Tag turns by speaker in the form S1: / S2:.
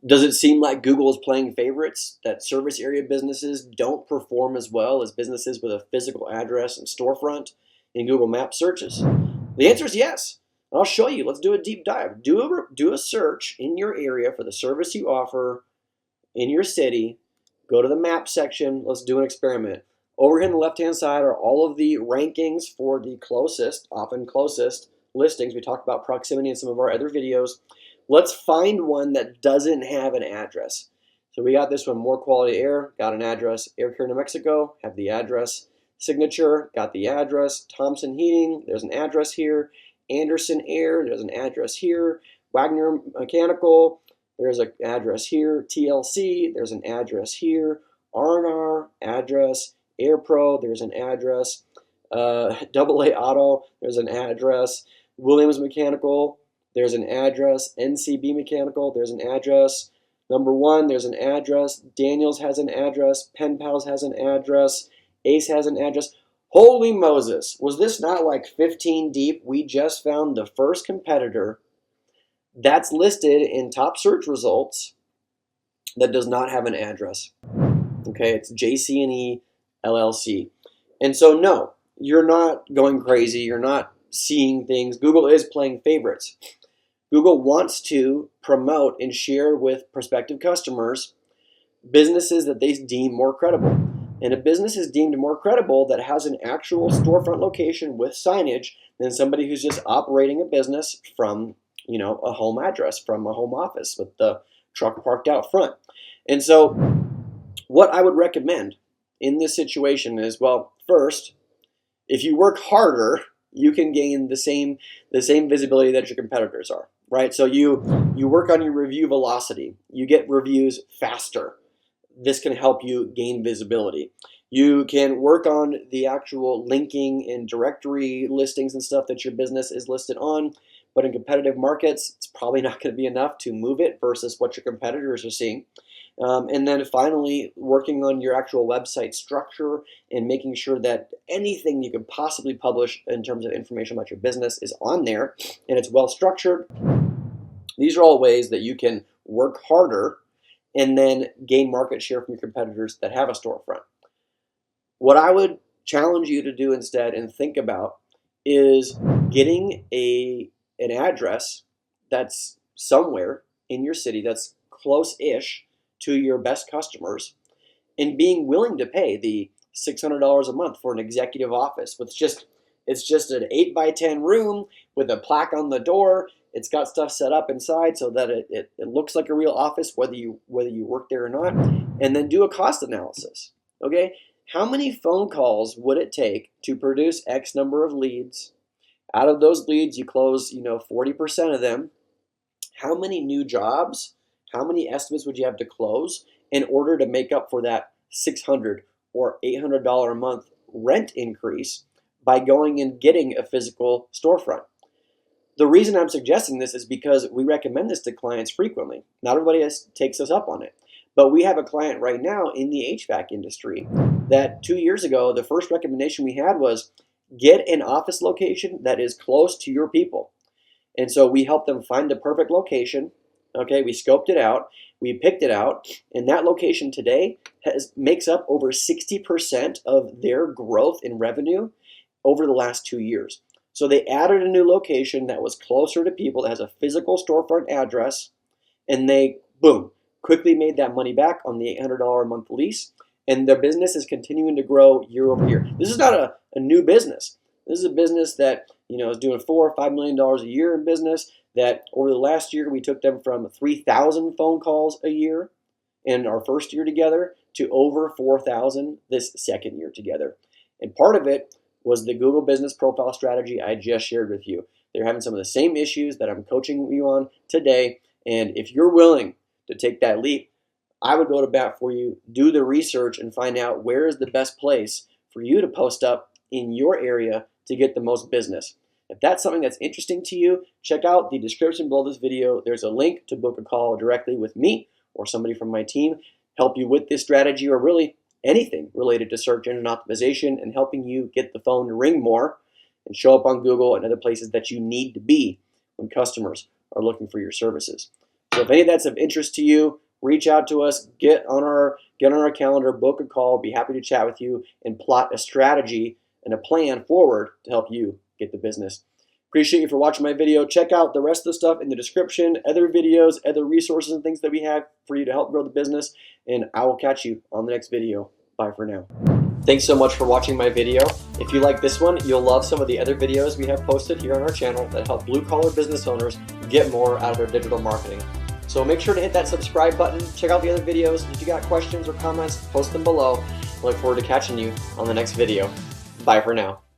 S1: Does it seem like Google is playing favorites, that service area businesses don't perform as well as businesses with a physical address and storefront in Google Maps searches? The answer is yes. I'll show you. Let's do a deep dive. Do a search in your area for the service you offer in your city. Go to the map section. Let's do an experiment. Over here on the left-hand side are all of the rankings for the closest, often closest listings. We talked about proximity in some of our other videos. Let's find one that doesn't have an address. So we got this one, More Quality Air, got an address. Air Care New Mexico, have the address. Signature, got the address. Thompson Heating, there's an address here. Anderson Air, there's an address here. Wagner Mechanical, there's an address here. TLC, there's an address here. R&R, address. Air Pro, there's an address. AA Auto, there's an address. Williams Mechanical, there's an address. NCB Mechanical, there's an address. Number one, there's an address. Daniels has an address. Pen Pals has an address. Ace has an address. Holy Moses, was this not like 15 deep? We just found the first competitor that's listed in top search results that does not have an address. Okay, it's JC&E LLC. And so no, you're not going crazy. You're not seeing things. Google is playing favorites. Google wants to promote and share with prospective customers businesses that they deem more credible. And a business is deemed more credible that has an actual storefront location with signage than somebody who's just operating a business from, a home address, from a home office with the truck parked out front. And so what I would recommend in this situation is, well, first, if you work harder, you can gain the same visibility that your competitors are, right? So you work on your review velocity. You get reviews faster. This can help you gain visibility. You can work on the actual linking and directory listings and stuff that your business is listed on, but in competitive markets, it's probably not going to be enough to move it versus what your competitors are seeing. And then finally, working on your actual website structure and making sure that anything you could possibly publish in terms of information about your business is on there and it's well structured. These are all ways that you can work harder and then gain market share from your competitors that have a storefront. What I would challenge you to do instead and think about is getting an address that's somewhere in your city that's close-ish to your best customers and being willing to pay the $600 a month for an executive office with it's just an 8x10 room with a plaque on the door. It's got stuff set up inside so that it looks like a real office whether you work there or not, and then do a cost analysis. Okay, how many phone calls would it take to produce X number of leads? Out of those leads, you close 40% of them. How many new jobs? How many estimates would you have to close in order to make up for that $600 or $800 a month rent increase by going and getting a physical storefront? The reason I'm suggesting this is because we recommend this to clients frequently. Not everybody takes us up on it. But we have a client right now in the HVAC industry that 2 years ago, the first recommendation we had was get an office location that is close to your people. And so we helped them find the perfect location. Okay, we scoped it out, we picked it out, and that location today makes up over 60% of their growth in revenue over the last 2 years. So they added a new location that was closer to people, that has a physical storefront address, and they, boom, quickly made that money back on the $800 a month lease, and their business is continuing to grow year over year. This is not a new business. This is a business that is doing $4 or $5 million a year in business, that over the last year we took them from 3,000 phone calls a year in our first year together to over 4,000 this second year together. And part of it was the Google Business Profile strategy I just shared with you. They're having some of the same issues that I'm coaching you on today. And if you're willing to take that leap, I would go to bat for you, do the research, and find out where is the best place for you to post up in your area to get the most business. If that's something that's interesting to you, check out the description below this video. There's a link to book a call directly with me or somebody from my team, help you with this strategy or really anything related to search engine optimization and helping you get the phone to ring more and show up on Google and other places that you need to be when customers are looking for your services. So if any of that's of interest to you, reach out to us, get on our calendar, book a call, be happy to chat with you and plot a strategy and a plan forward to help you get the business. Appreciate you for watching my video. Check out the rest of the stuff in the description, other videos, other resources and things that we have for you to help grow the business, and I will catch you on the next video. Bye for now. Thanks so much for watching my video. If you like this one, you'll love some of the other videos we have posted here on our channel that help blue-collar business owners get more out of their digital marketing. So make sure to hit that subscribe button, check out the other videos. If you got questions or comments, post them below. I look forward to catching you on the next video. Bye for now.